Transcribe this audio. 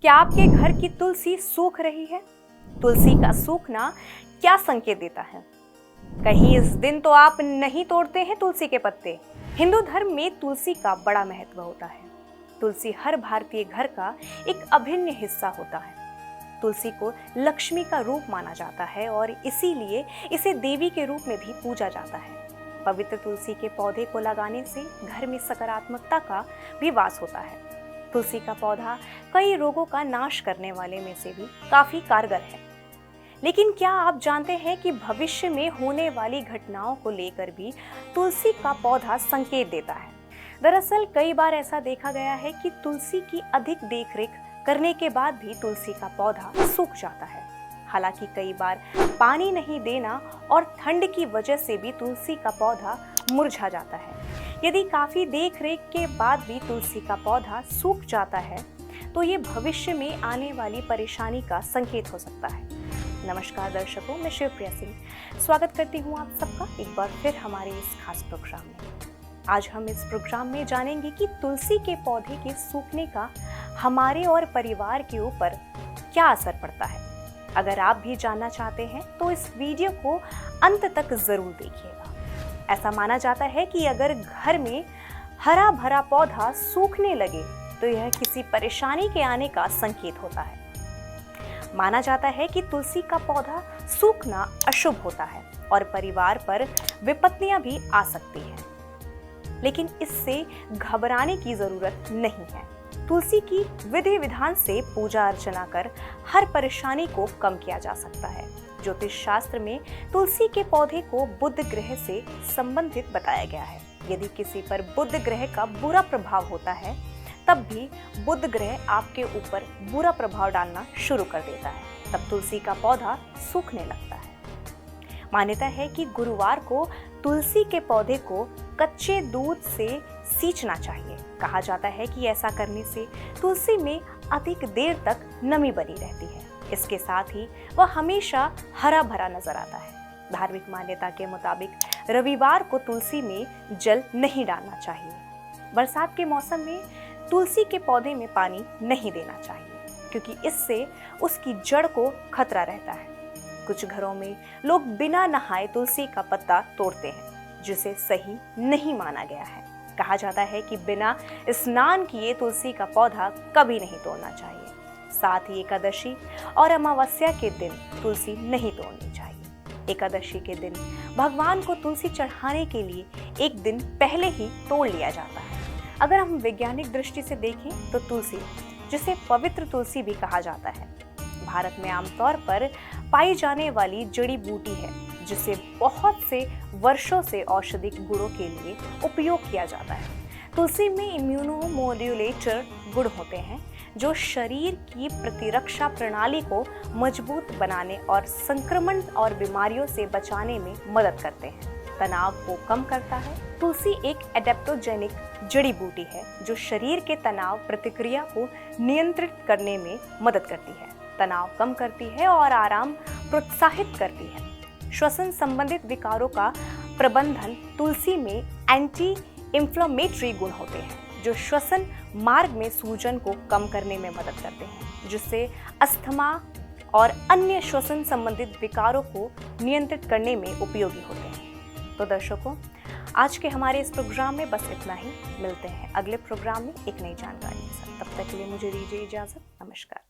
क्या आपके घर की तुलसी सूख रही है? तुलसी का सूखना क्या संकेत देता है? कहीं इस दिन तो आप नहीं तोड़ते हैं तुलसी के पत्ते। हिंदू धर्म में तुलसी का बड़ा महत्व होता है। तुलसी हर भारतीय घर का एक अभिन्न हिस्सा होता है। तुलसी को लक्ष्मी का रूप माना जाता है और इसीलिए इसे देवी के रूप में भी पूजा जाता है। पवित्र तुलसी के पौधे को लगाने से घर में सकारात्मकता का भी वास होता है। तुलसी का पौधा कई रोगों का नाश करने वाले में से भी काफी कारगर है। लेकिन क्या आप जानते हैं कि भविष्य में होने वाली घटनाओं को लेकर भी तुलसी का पौधा संकेत देता है? दरअसल कई बार ऐसा देखा गया है कि तुलसी की अधिक देखरेख करने के बाद भी तुलसी का पौधा सूख जाता है। हालांकि कई बार पानी नहीं देना और ठंड की वजह से भी तुलसी का पौधा मुरझा जाता है। यदि काफी देखरेख के बाद भी तुलसी का पौधा सूख जाता है तो ये भविष्य में आने वाली परेशानी का संकेत हो सकता है। नमस्कार दर्शकों, मैं शिवप्रिया सिंह स्वागत करती हूँ आप सबका एक बार फिर हमारे इस खास प्रोग्राम में। आज हम इस प्रोग्राम में जानेंगे कि तुलसी के पौधे के सूखने का हमारे और परिवार के ऊपर क्या असर पड़ता है। अगर आप भी जानना चाहते हैं तो इस वीडियो को अंत तक जरूर देखिएगा। ऐसा माना जाता है कि अगर घर में हरा भरा पौधा सूखने लगे तो यह किसी परेशानी के आने का संकेत होता है। माना जाता है कि तुलसी का पौधा सूखना अशुभ होता है और परिवार पर विपत्तियां भी आ सकती हैं। लेकिन इससे घबराने की जरूरत नहीं है। तुलसी की विधि विधान से पूजा अर्चना कर हर परेशानी को कम किया जा सकता है। ज्योतिष शास्त्र में तुलसी के पौधे को बुध ग्रह से संबंधित बताया गया है। यदि किसी पर बुध ग्रह का बुरा प्रभाव होता है तब भी बुध ग्रह आपके ऊपर बुरा प्रभाव डालना शुरू कर देता है, तब तुलसी का पौधा सूखने लगता है। मान्यता है कि गुरुवार को तुलसी के पौधे को कच्चे दूध से सींचना चाहिए। कहा जाता है कि ऐसा करने से तुलसी में अधिक देर तक नमी बनी रहती है। इसके साथ ही वह हमेशा हरा भरा नजर आता है। धार्मिक मान्यता के मुताबिक रविवार को तुलसी में जल नहीं डालना चाहिए। बरसात के मौसम में तुलसी के पौधे में पानी नहीं देना चाहिए, क्योंकि इससे उसकी जड़ को खतरा रहता है। कुछ घरों में लोग बिना नहाए तुलसी का पत्ता तोड़ते हैं, जिसे सही नहीं माना गया है। कहा जाता है कि बिना स्नान किए तुलसी का पौधा कभी नहीं तोड़ना चाहिए। साथ ही एकादशी और अमावस्या के दिन तुलसी नहीं तोड़नी चाहिए। एकादशी के दिन भगवान को तुलसी चढ़ाने के लिए एक दिन पहले ही तोड़ लिया जाता है। अगर हम वैज्ञानिक दृष्टि से देखें तो तुलसी, जिसे पवित्र तुलसी भी कहा जाता है, भारत में आमतौर पर पाई जाने वाली जड़ी बूटी है, जिसे बहुत से वर्षों से औषधिक गुणों के लिए उपयोग किया जाता है। तुलसी में इम्यूनोमोड्यूलेटर गुण होते हैं जो शरीर की प्रतिरक्षा प्रणाली को मजबूत बनाने और संक्रमण और बीमारियों से बचाने में मदद करते हैं। तनाव को कम करता है। तुलसी एक एडेप्टोजेनिक जड़ी बूटी है जो शरीर के तनाव प्रतिक्रिया को नियंत्रित करने में मदद करती है, तनाव कम करती है और आराम प्रोत्साहित करती है। श्वसन संबंधित विकारों का प्रबंधन तुलसी में एंटी इंफ्लेमेटरी गुण होते हैं जो श्वसन मार्ग में सूजन को कम करने में मदद करते हैं, जिससे अस्थमा और अन्य श्वसन संबंधित विकारों को नियंत्रित करने में उपयोगी होते हैं। तो दर्शकों, आज के हमारे इस प्रोग्राम में बस इतना ही। मिलते हैं अगले प्रोग्राम में एक नई जानकारी के साथ। तब तक के लिए मुझे दीजिए इजाजत। नमस्कार।